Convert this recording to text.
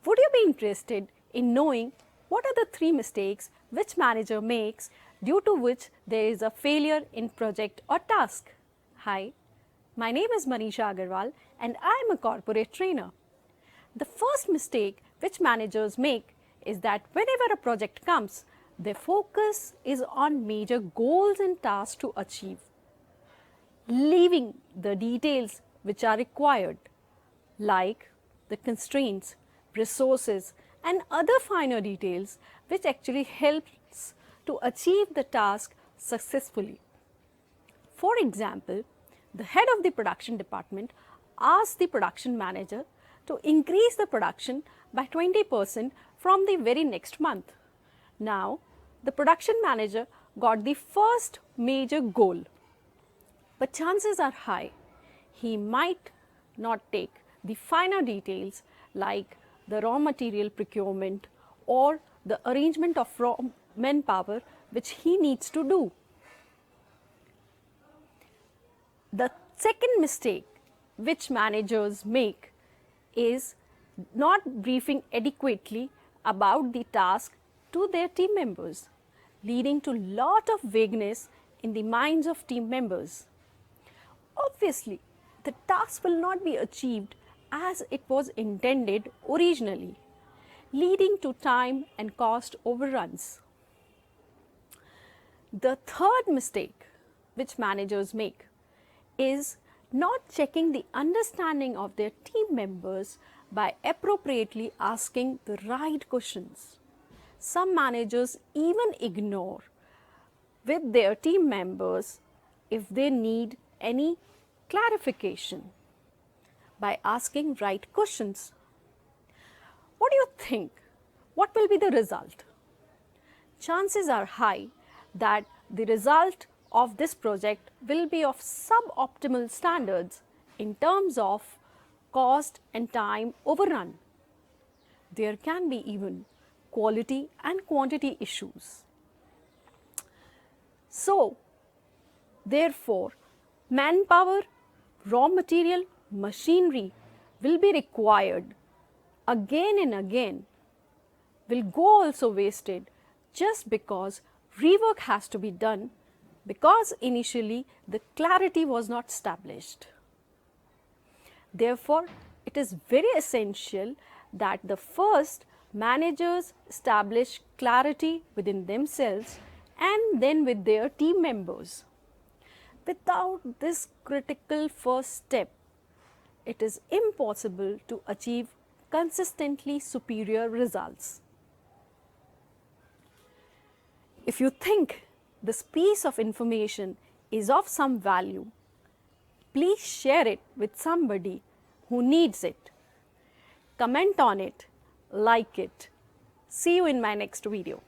Would you be interested in knowing what are the 3 mistakes which manager makes due to which there is a failure in project or task? Hi, my name is Manisha Agarwal and I am a corporate trainer. The first mistake which managers make is that whenever a project comes, their focus is on major goals and tasks to achieve, leaving the details which are required, like the constraints, resources, and other finer details which actually helps to achieve the task successfully. For example, the head of the production department asks the production manager to increase the production by 20% from the very next month. Now, the production manager got the first major goal, but chances are high he might not take the finer details like the raw material procurement or the arrangement of raw manpower which he needs to do. The second mistake which managers make is not briefing adequately about the task to their team members, leading to lot of vagueness in the minds of team members. Obviously, the task will not be achieved as it was intended originally, leading to time and cost overruns. The third mistake which managers make is not checking the understanding of their team members by appropriately asking the right questions. Some managers even ignore with their team members if they need any clarification by asking right questions. What do you think? What will be the result? Chances are high that the result of this project will be of suboptimal standards in terms of cost and time overrun. There can be even quality and quantity issues. So, therefore, manpower, raw material, machinery will be required again and again, will go also wasted just because rework has to be done because initially the clarity was not established. Therefore, it is very essential that the first managers establish clarity within themselves and then with their team members. Without this critical first step, it is impossible to achieve consistently superior results. If you think this piece of information is of some value, please share it with somebody who needs it. Comment on it, like it. See you in my next video.